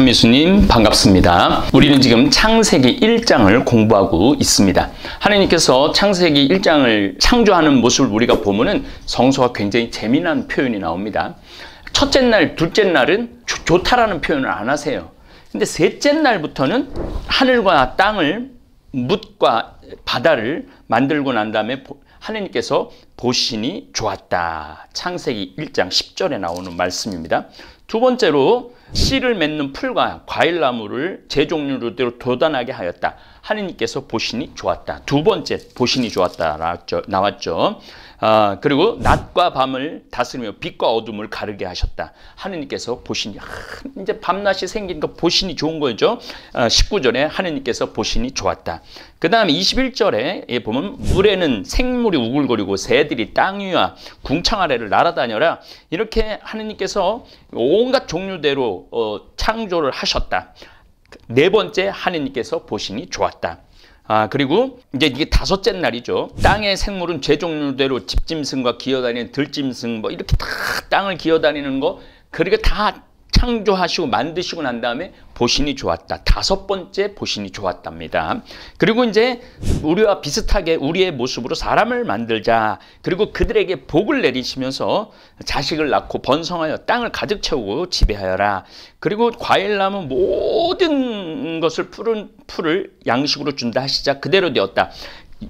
참미수님 반갑습니다. 우리는 지금 창세기 1장을 공부하고 있습니다. 하나님께서 창세기 1장을 창조하는 모습을 우리가 보면은 성서가 굉장히 재미난 표현이 나옵니다. 첫째 날, 둘째 날은 좋다라는 표현을 안 하세요. 근데 셋째 날부터는 하늘과 땅을, 뭇과 바다를 만들고 난 다음에 하나님께서 보시니 좋았다. 창세기 1장 10절에 나오는 말씀입니다. 두 번째로 씨를 맺는 풀과 과일나무를 제 종류대로 돋아나게 하였다. 하나님께서 보시니 좋았다. 두 번째 보시니 좋았다 나왔죠. 그리고 낮과 밤을 다스리며 빛과 어둠을 가르게 하셨다. 하나님께서 보시니 이제 밤낮이 생기니까 보시니 좋은 거죠. 19절에 하나님께서 보시니 좋았다. 그 다음에 21절에 보면 물에는 생물이 우글거리고 새들이 땅 위와 궁창 아래를 날아다녀라. 이렇게 하나님께서 온갖 종류대로 창조를 하셨다. 네 번째 하나님께서 보시니 좋았다. 그리고 이제 이게 다섯째 날이죠. 땅의 생물은 제 종류대로 집짐승과 기어다니는 들짐승 뭐 이렇게 다 땅을 기어다니는 거 그렇게 다 창조하시고 만드시고 난 다음에 보시니 좋았다. 다섯 번째 보시니 좋았답니다. 그리고 이제 우리와 비슷하게 우리의 모습으로 사람을 만들자. 그리고 그들에게 복을 내리시면서 자식을 낳고 번성하여 땅을 가득 채우고 지배하여라. 그리고 과일나무 모든 것을 풀을 양식으로 준다 하시자 그대로 되었다.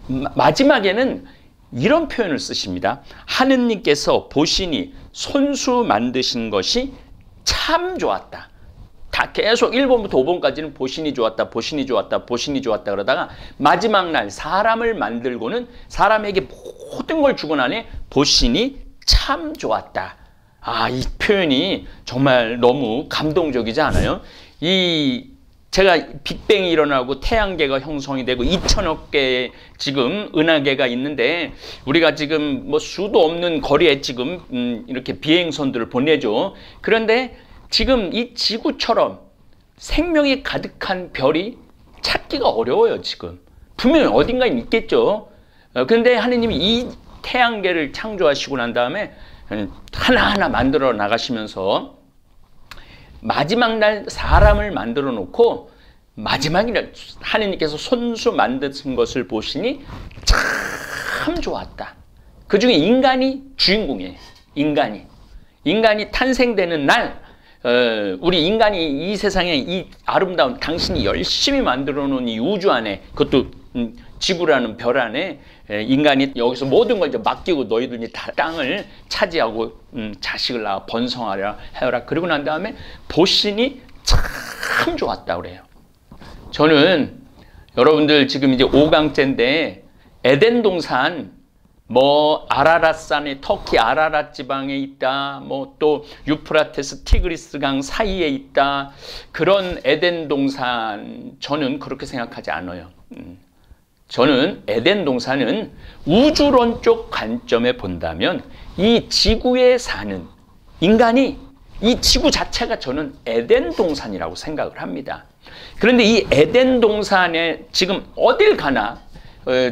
마지막에는 이런 표현을 쓰십니다. 하느님께서 보시니 손수 만드신 것이 참 좋았다. 다 계속 1번부터 5번까지는 보시니 좋았다, 보시니 좋았다, 보시니 좋았다 그러다가 마지막 날 사람을 만들고는 사람에게 모든 걸 주고 나니 보시니 참 좋았다. 이 표현이 정말 너무 감동적이지 않아요? 제가 빅뱅이 일어나고 태양계가 형성이 되고 2천억 개의 지금 은하계가 있는데 우리가 지금 뭐 수도 없는 거리에 지금 이렇게 비행선들을 보내죠. 그런데 지금 이 지구처럼 생명이 가득한 별이 찾기가 어려워요. 지금 분명히 어딘가에 있겠죠. 그런데 하느님이 이 태양계를 창조하시고 난 다음에 하나하나 만들어 나가시면서 마지막 날 사람을 만들어 놓고 마지막에 하나님께서 손수 만드신 것을 보시니 참 좋았다. 그 중에 인간이 주인공이에요. 인간이 탄생되는 날 우리 인간이 이 세상에 이 아름다운 당신이 열심히 만들어 놓은 이 우주 안에 그것도 지구라는 별 안에 인간이 여기서 모든 걸 이제 맡기고 너희들이 다 땅을 차지하고 자식을 낳아 번성하라 하여라. 그러고 난 다음에 보시니 참 좋았다 그래요. 저는 여러분들 지금 이제 5강째인데 에덴 동산 뭐 아라랏산의 터키 아라랏 지방에 있다. 뭐 또 유프라테스 티그리스 강 사이에 있다. 그런 에덴 동산 저는 그렇게 생각하지 않아요. 저는 에덴 동산은 우주론적 관점에 본다면 이 지구에 사는 인간이 이 지구 자체가 저는 에덴 동산이라고 생각을 합니다. 그런데 이 에덴 동산에 지금 어딜 가나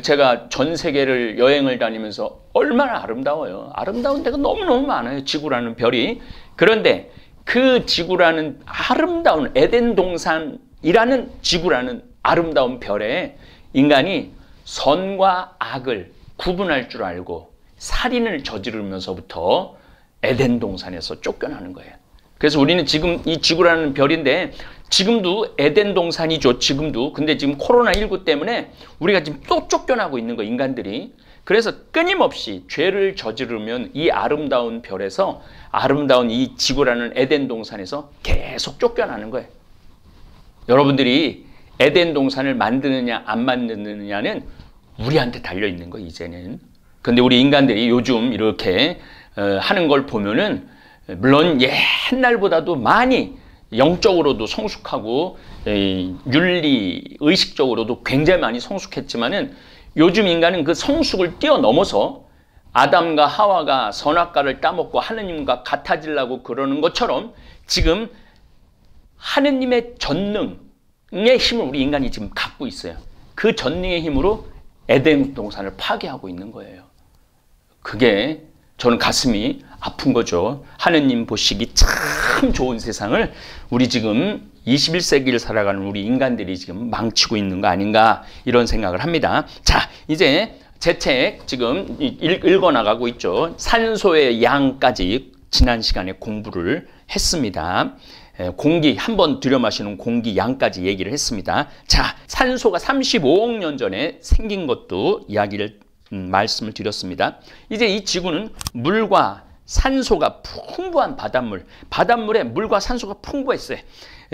제가 전 세계를 여행을 다니면서 얼마나 아름다워요. 아름다운 데가 너무너무 많아요. 지구라는 별이. 그런데 그 지구라는 아름다운 에덴 동산이라는 지구라는 아름다운 별에 인간이 선과 악을 구분할 줄 알고 살인을 저지르면서부터 에덴 동산에서 쫓겨나는 거예요. 그래서 우리는 지금 이 지구라는 별인데 지금도 에덴 동산이죠. 지금도. 근데 지금 코로나19 때문에 우리가 지금 또 쫓겨나고 있는 거예요. 인간들이. 그래서 끊임없이 죄를 저지르면 이 아름다운 별에서 아름다운 이 지구라는 에덴 동산에서 계속 쫓겨나는 거예요. 여러분들이 에덴 동산을 만드느냐 안 만드느냐는 우리한테 달려있는 거예요. 이제는. 근데 우리 인간들이 요즘 이렇게 하는 걸 보면은 물론 옛날보다도 많이 영적으로도 성숙하고 윤리 의식적으로도 굉장히 많이 성숙했지만은 요즘 인간은 그 성숙을 뛰어넘어서 아담과 하와가 선악과를 따먹고 하느님과 같아지려고 그러는 것처럼 지금 하느님의 전능의 힘을 우리 인간이 지금 갖고 있어요. 그 전능의 힘으로 에덴 동산을 파괴하고 있는 거예요. 그게 저는 가슴이 아픈 거죠. 하느님 보시기 참 좋은 세상을 우리 지금 21세기를 살아가는 우리 인간들이 지금 망치고 있는 거 아닌가 이런 생각을 합니다. 자, 이제 제 책 지금 읽어나가고 있죠. 산소의 양까지 지난 시간에 공부를 했습니다. 공기, 한 번 들여 마시는 공기 양까지 얘기를 했습니다. 자, 산소가 35억 년 전에 생긴 것도 말씀을 드렸습니다. 이제 이 지구는 물과 산소가 풍부한 바닷물에 물과 산소가 풍부했어요.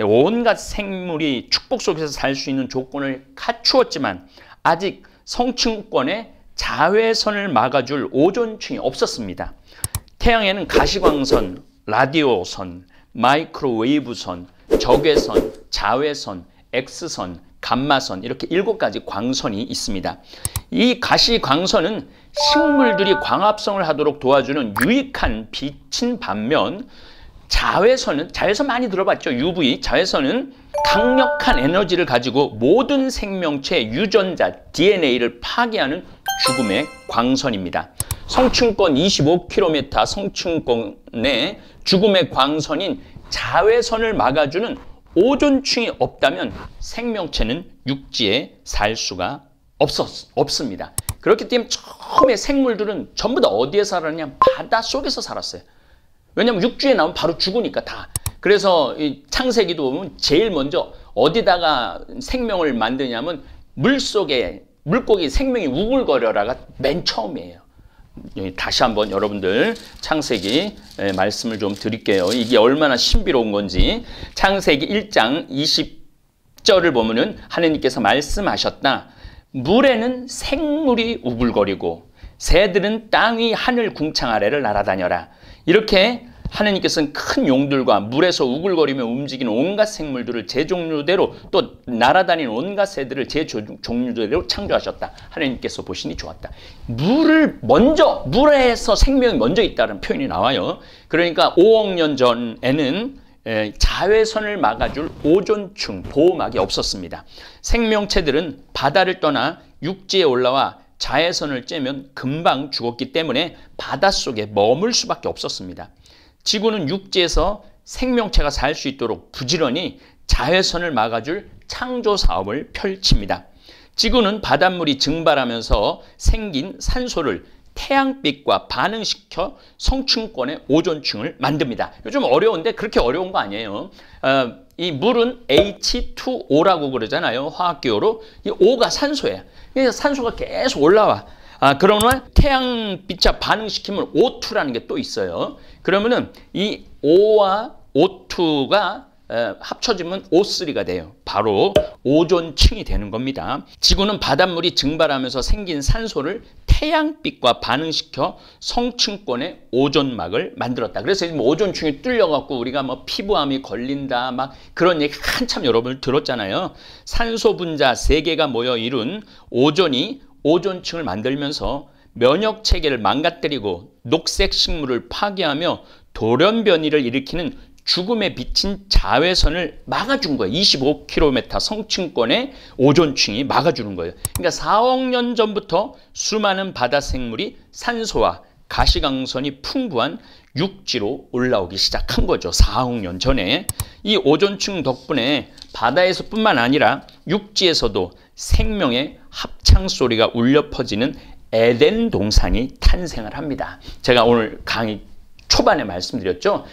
온갖 생물이 축복 속에서 살 수 있는 조건을 갖추었지만 아직 성층권에 자외선을 막아줄 오존층이 없었습니다. 태양에는 가시광선, 라디오선, 마이크로웨이브선, 적외선, 자외선, X선, 감마선 이렇게 7가지 광선이 있습니다. 이 가시광선은 식물들이 광합성을 하도록 도와주는 유익한 빛인 반면 자외선 많이 들어봤죠? UV, 자외선은 강력한 에너지를 가지고 모든 생명체의 유전자, DNA를 파괴하는 죽음의 광선입니다. 성층권 25km 성층권의 죽음의 광선인 자외선을 막아주는 오존층이 없다면 생명체는 육지에 살 수가 없습니다. 그렇기 때문에 처음에 생물들은 전부 다 어디에 살았냐? 바다 속에서 살았어요. 왜냐하면 육지에 나오면 바로 죽으니까 다. 그래서 이 창세기도 보면 제일 먼저 어디다가 생명을 만드냐면 물고기 생명이 우글거려라가 맨 처음이에요. 다시 한번 여러분들 창세기 말씀을 좀 드릴게요. 이게 얼마나 신비로운 건지. 창세기 1장 20절을 보면은 하나님께서 말씀하셨다. 물에는 생물이 우글거리고 새들은 땅 위 하늘 궁창 아래를 날아다녀라. 이렇게 하나님께서는 큰 용들과 물에서 우글거리며 움직이는 온갖 생물들을 제 종류대로 또 날아다니는 온갖 새들을 제 종류대로 창조하셨다. 하나님께서 보시니 좋았다. 물에서 생명이 먼저 있다는 표현이 나와요. 그러니까 5억 년 전에는 자외선을 막아줄 오존층, 보호막이 없었습니다. 생명체들은 바다를 떠나 육지에 올라와 자외선을 쬐면 금방 죽었기 때문에 바닷속에 머물 수밖에 없었습니다. 지구는 육지에서 생명체가 살 수 있도록 부지런히 자외선을 막아줄 창조 사업을 펼칩니다. 지구는 바닷물이 증발하면서 생긴 산소를 태양빛과 반응시켜 성층권의 오존층을 만듭니다. 요즘 어려운데 그렇게 어려운 거 아니에요. 이 물은 H2O라고 그러잖아요. 화학기호로. 이 O가 산소예요. 그래서 산소가 계속 올라와. 그러면 태양빛과 반응시키면 O2라는 게 또 있어요. 그러면은 이 O와 O2가 합쳐지면 O3가 돼요. 바로 오존층이 되는 겁니다. 지구는 바닷물이 증발하면서 생긴 산소를 태양빛과 반응시켜 성층권의 오존막을 만들었다. 그래서 오존층이 뚫려갖고 우리가 뭐 피부암이 걸린다 막 그런 얘기 한참 여러분 들었잖아요. 산소 분자 3개가 모여 이룬 오존이 오존층을 만들면서 면역 체계를 망가뜨리고 녹색 식물을 파괴하며 돌연변이를 일으키는 죽음에 비친 자외선을 막아준 거예요. 25km 성층권의 오존층이 막아주는 거예요. 그러니까 4억 년 전부터 수많은 바다 생물이 산소와 가시광선이 풍부한 육지로 올라오기 시작한 거죠. 4억 년 전에. 이 오존층 덕분에 바다에서뿐만 아니라 육지에서도 생명의 합창소리가 울려 퍼지는 에덴 동산이 탄생을 합니다. 제가 오늘 강의 초반에 말씀드렸죠.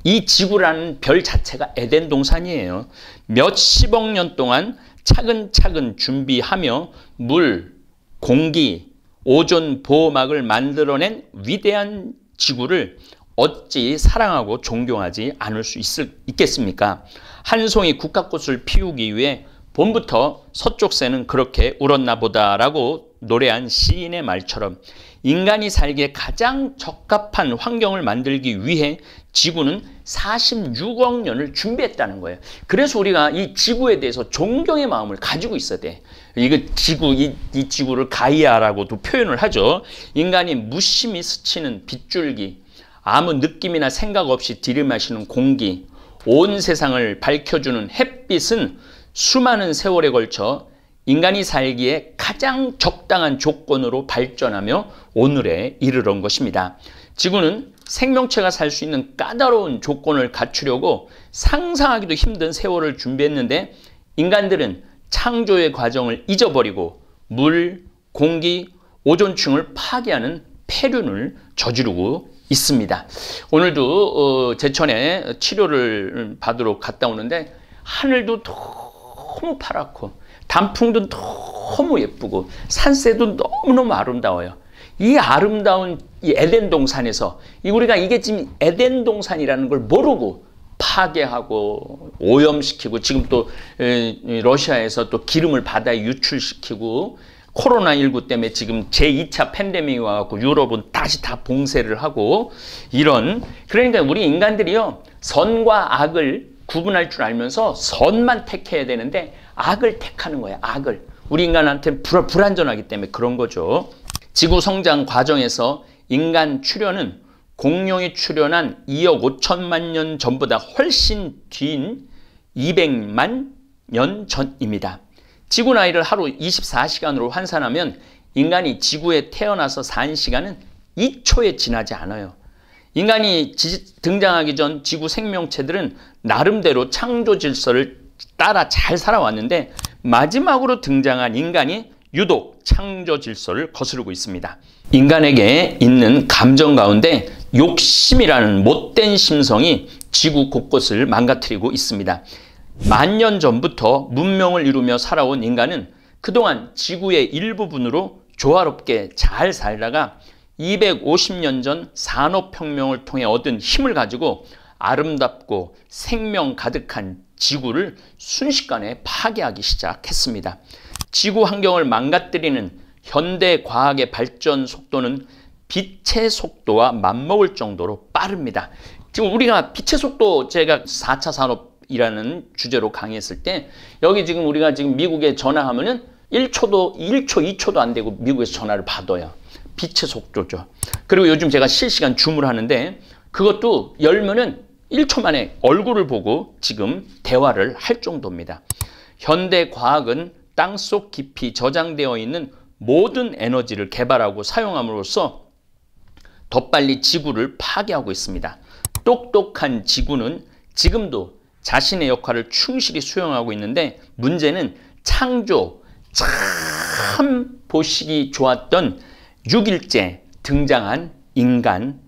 이 지구라는 별 자체가 에덴 동산이에요. 몇십억 년 동안 차근차근 준비하며 물, 공기, 오존 보호막을 만들어낸 위대한 지구를 어찌 사랑하고 존경하지 않을 수 있겠습니까? 한 송이 국화꽃을 피우기 위해 봄부터 서쪽 새는 그렇게 울었나 보다라고 노래한 시인의 말처럼 인간이 살기에 가장 적합한 환경을 만들기 위해 지구는 46억 년을 준비했다는 거예요. 그래서 우리가 이 지구에 대해서 존경의 마음을 가지고 있어야 돼. 이 지구를 가이아라고도 표현을 하죠. 인간이 무심히 스치는 빗줄기, 아무 느낌이나 생각 없이 들이마시는 공기, 온 세상을 밝혀주는 햇빛은 수많은 세월에 걸쳐 인간이 살기에 가장 적당한 조건으로 발전하며 오늘에 이르러온 것입니다. 지구는 생명체가 살 수 있는 까다로운 조건을 갖추려고 상상하기도 힘든 세월을 준비했는데 인간들은 창조의 과정을 잊어버리고 물, 공기, 오존층을 파괴하는 폐륜을 저지르고 있습니다. 오늘도 제천에 치료를 받으러 갔다 오는데 하늘도 너무 파랗고 단풍도 너무 예쁘고 산새도 너무너무 아름다워요. 이 아름다운 이 에덴 동산에서 우리가 이게 지금 에덴 동산이라는 걸 모르고 파괴하고 오염시키고 지금 또 러시아에서 또 기름을 바다에 유출시키고 코로나19 때문에 지금 제2차 팬데믹이 와갖고 유럽은 다시 다 봉쇄를 하고 이런 그러니까 우리 인간들이요 선과 악을 구분할 줄 알면서 선만 택해야 되는데 악을 택하는 거야. 악을. 우리 인간한테는 불안전하기 때문에 그런 거죠. 지구 성장 과정에서 인간 출현은 공룡이 출현한 2억 5천만 년 전보다 훨씬 뒤인 200만 년 전입니다. 지구 나이를 하루 24시간으로 환산하면 인간이 지구에 태어나서 산 시간은 2초에 지나지 않아요. 인간이 등장하기 전 지구 생명체들은 나름대로 창조 질서를 따라 잘 살아왔는데 마지막으로 등장한 인간이 유독 창조 질서를 거스르고 있습니다. 인간에게 있는 감정 가운데 욕심이라는 못된 심성이 지구 곳곳을 망가뜨리고 있습니다. 만년 전부터 문명을 이루며 살아온 인간은 그동안 지구의 일부분으로 조화롭게 잘 살다가 250년 전 산업혁명을 통해 얻은 힘을 가지고 아름답고 생명 가득한 지구를 순식간에 파괴하기 시작했습니다. 지구 환경을 망가뜨리는 현대 과학의 발전 속도는 빛의 속도와 맞먹을 정도로 빠릅니다. 지금 우리가 빛의 속도 제가 4차 산업이라는 주제로 강의했을 때 여기 지금 우리가 지금 미국에 전화하면은 1초, 2초도 안 되고 미국에서 전화를 받아요. 빛의 속도죠. 그리고 요즘 제가 실시간 줌을 하는데 그것도 열면은 1초 만에 얼굴을 보고 지금 대화를 할 정도입니다. 현대 과학은 땅속 깊이 저장되어 있는 모든 에너지를 개발하고 사용함으로써 더 빨리 지구를 파괴하고 있습니다. 똑똑한 지구는 지금도 자신의 역할을 충실히 수행하고 있는데 문제는 창조, 참 보시기 좋았던 6일째 등장한 인간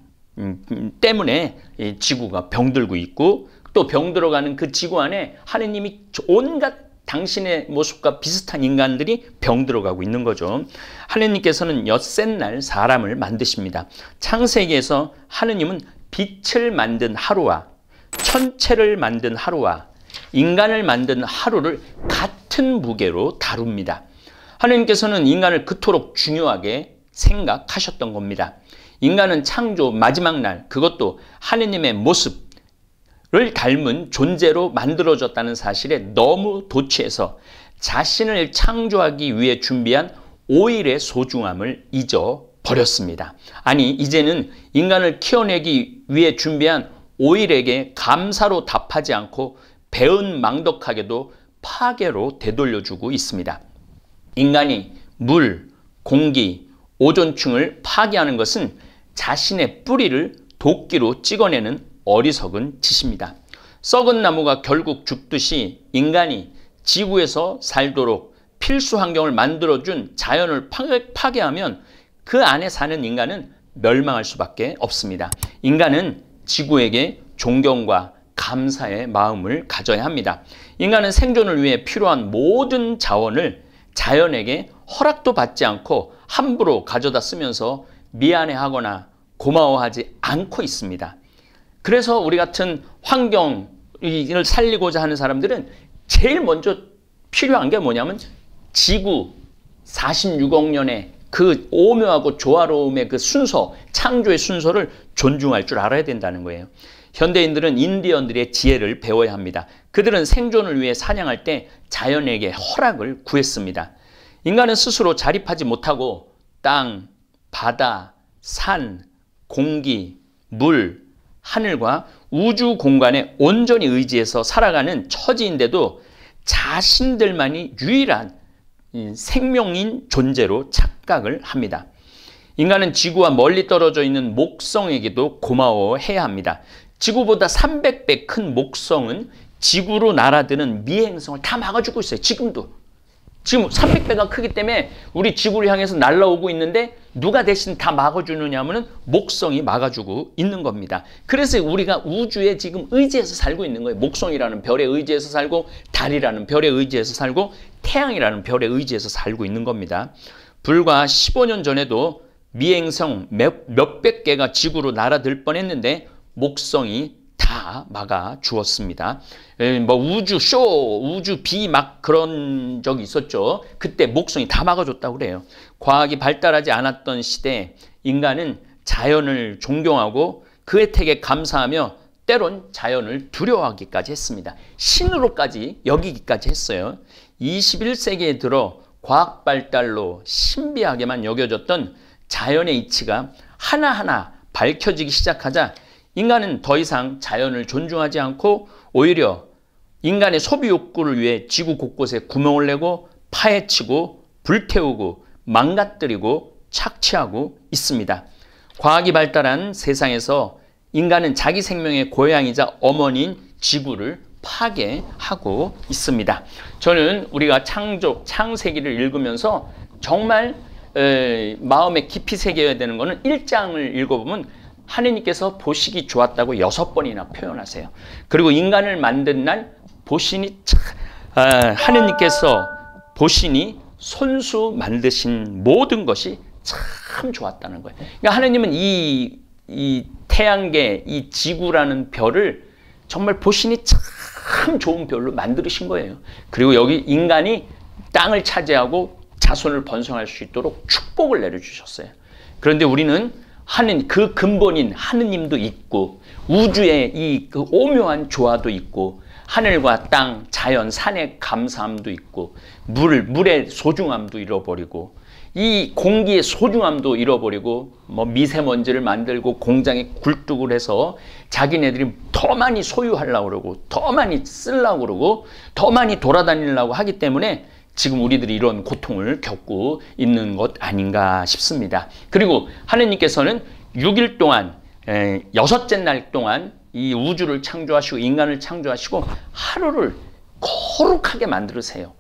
때문에 지구가 병들고 있고 또 병들어가는 그 지구 안에 하느님이 온갖 당신의 모습과 비슷한 인간들이 병들어가고 있는 거죠. 하느님께서는 엿새날 사람을 만드십니다. 창세기에서 하느님은 빛을 만든 하루와 천체를 만든 하루와 인간을 만든 하루를 같은 무게로 다룹니다. 하느님께서는 인간을 그토록 중요하게 생각하셨던 겁니다. 인간은 창조 마지막 날 그것도 하느님의 모습을 닮은 존재로 만들어졌다는 사실에 너무 도취해서 자신을 창조하기 위해 준비한 5일의 소중함을 잊어버렸습니다. 아니 이제는 인간을 키워내기 위해 준비한 5일에게 감사로 답하지 않고 배은망덕하게도 파괴로 되돌려주고 있습니다. 인간이 물, 공기, 오존층을 파괴하는 것은 자신의 뿌리를 도끼로 찍어내는 어리석은 짓입니다. 썩은 나무가 결국 죽듯이 인간이 지구에서 살도록 필수 환경을 만들어준 자연을 파괴하면 그 안에 사는 인간은 멸망할 수밖에 없습니다. 인간은 지구에게 존경과 감사의 마음을 가져야 합니다. 인간은 생존을 위해 필요한 모든 자원을 자연에게 허락도 받지 않고 함부로 가져다 쓰면서 미안해하거나 고마워하지 않고 있습니다. 그래서 우리 같은 환경을 살리고자 하는 사람들은 제일 먼저 필요한 게 뭐냐면 지구 46억 년의 그 오묘하고 조화로움의 그 순서, 창조의 순서를 존중할 줄 알아야 된다는 거예요. 현대인들은 인디언들의 지혜를 배워야 합니다. 그들은 생존을 위해 사냥할 때 자연에게 허락을 구했습니다. 인간은 스스로 자립하지 못하고 땅, 바다, 산, 공기, 물, 하늘과 우주 공간에 온전히 의지해서 살아가는 처지인데도 자신들만이 유일한 생명인 존재로 착각을 합니다. 인간은 지구와 멀리 떨어져 있는 목성에게도 고마워해야 합니다. 지구보다 300배 큰 목성은 지구로 날아드는 미행성을 다 막아주고 있어요. 지금도. 지금 300배가 크기 때문에 우리 지구를 향해서 날아오고 있는데 누가 대신 다 막아주느냐 하면은 목성이 막아주고 있는 겁니다. 그래서 우리가 우주에 지금 의지해서 살고 있는 거예요. 목성이라는 별에 의지해서 살고, 달이라는 별에 의지해서 살고, 태양이라는 별에 의지해서 살고 있는 겁니다. 불과 15년 전에도 미행성 몇백 개가 지구로 날아들 뻔했는데 목성이 다 막아 주었습니다. 뭐 우주 쇼, 우주 비 막 그런 적이 있었죠. 그때 목성이 다 막아줬다고 그래요. 과학이 발달하지 않았던 시대에 인간은 자연을 존경하고 그 혜택에 감사하며 때론 자연을 두려워하기까지 했습니다. 신으로까지 여기기까지 했어요. 21세기에 들어 과학 발달로 신비하게만 여겨졌던 자연의 이치가 하나하나 밝혀지기 시작하자 인간은 더 이상 자연을 존중하지 않고 오히려 인간의 소비 욕구를 위해 지구 곳곳에 구멍을 내고 파헤치고 불태우고 망가뜨리고 착취하고 있습니다. 과학이 발달한 세상에서 인간은 자기 생명의 고향이자 어머니인 지구를 파괴하고 있습니다. 저는 우리가 창세기를 읽으면서 정말 마음에 깊이 새겨야 되는 것은 1장을 읽어보면 하느님께서 보시기 좋았다고 6번이나 표현하세요. 그리고 인간을 만든 날 보시니 하느님께서 보시니 손수 만드신 모든 것이 참 좋았다는 거예요. 그러니까 하느님은 이 태양계, 이 지구라는 별을 정말 보시니 참 좋은 별로 만드신 거예요. 그리고 여기 인간이 땅을 차지하고 자손을 번성할 수 있도록 축복을 내려주셨어요. 그런데 우리는 그 근본인 하느님도 있고 우주의 그 오묘한 조화도 있고 하늘과 땅, 자연, 산의 감사함도 있고 물의 소중함도 잃어버리고 이 공기의 소중함도 잃어버리고 뭐 미세먼지를 만들고 공장에 굴뚝을 해서 자기네들이 더 많이 소유하려고 그러고 더 많이 쓰려고 그러고 더 많이 돌아다니려고 하기 때문에 지금 우리들이 이런 고통을 겪고 있는 것 아닌가 싶습니다. 그리고 하느님께서는 6일 동안 6째 날 동안 이 우주를 창조하시고 인간을 창조하시고 하루를 거룩하게 만들으세요.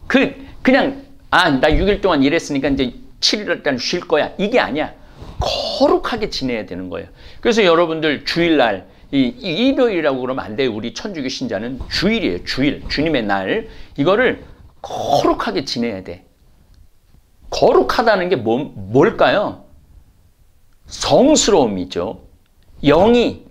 그냥 나 6일 동안 일했으니까 이제 7일 날 쉴 거야. 이게 아니야. 거룩하게 지내야 되는 거예요. 그래서 여러분들 주일날 일요일이라고 그러면 안 돼요. 우리 천주교 신자는 주일이에요. 주일, 주님의 날. 이거를 거룩하게 지내야 돼. 거룩하다는 게 뭘까요? 성스러움이죠. 영이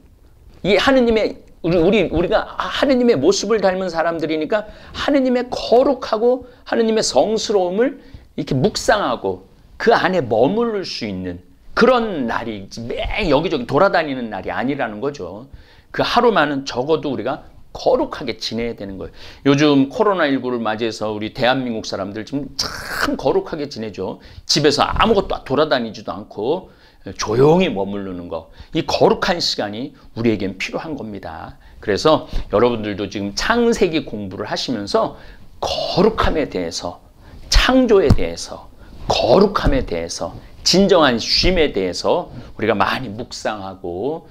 이 하느님의 우리가 하느님의 모습을 닮은 사람들이니까 하느님의 거룩하고 하느님의 성스러움을 이렇게 묵상하고 그 안에 머무를 수 있는 그런 날이 매 여기저기 돌아다니는 날이 아니라는 거죠. 그 하루만은 적어도 우리가 거룩하게 지내야 되는 거예요. 요즘 코로나19를 맞이해서 우리 대한민국 사람들 지금 참 거룩하게 지내죠. 집에서 아무것도 돌아다니지도 않고 조용히 머무르는 거. 이 거룩한 시간이 우리에겐 필요한 겁니다. 그래서 여러분들도 지금 창세기 공부를 하시면서 거룩함에 대해서, 창조에 대해서, 거룩함에 대해서, 진정한 쉼에 대해서 우리가 많이 묵상하고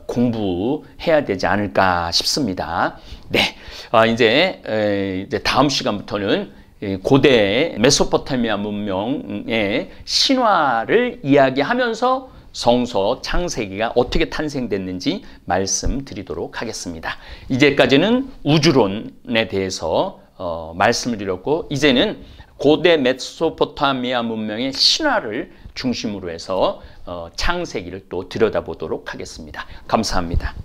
공부해야 되지 않을까 싶습니다. 네, 이제 다음 시간부터는 고대 메소포타미아 문명의 신화를 이야기하면서 성서 창세기가 어떻게 탄생됐는지 말씀드리도록 하겠습니다. 이제까지는 우주론에 대해서 말씀을 드렸고 이제는 고대 메소포타미아 문명의 신화를 중심으로 해서 창세기를 또 들여다보도록 하겠습니다. 감사합니다.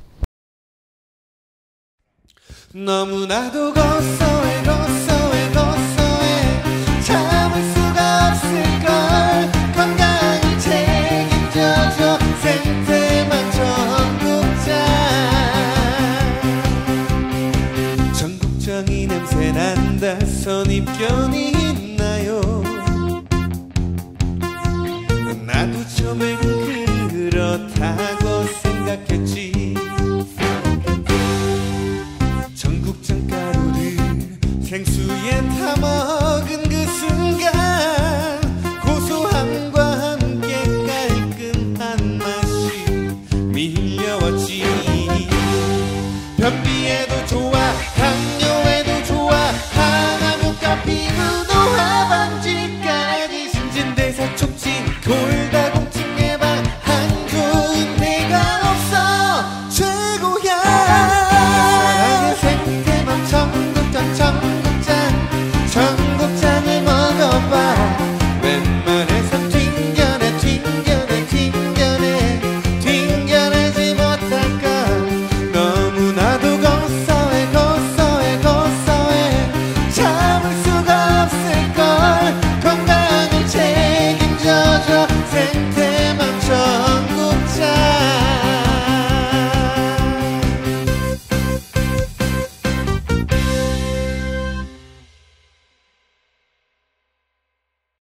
너무나도 고소해 참을 수가 없을걸 건강히 책임져줘 생태만 전국장 전국장이 냄새난다 선입견이 있나요 나도 처음엔 그렇다고 생각했지 전국장 가루를 생수에 타먹은 그 순간 고소함과 함께 비에도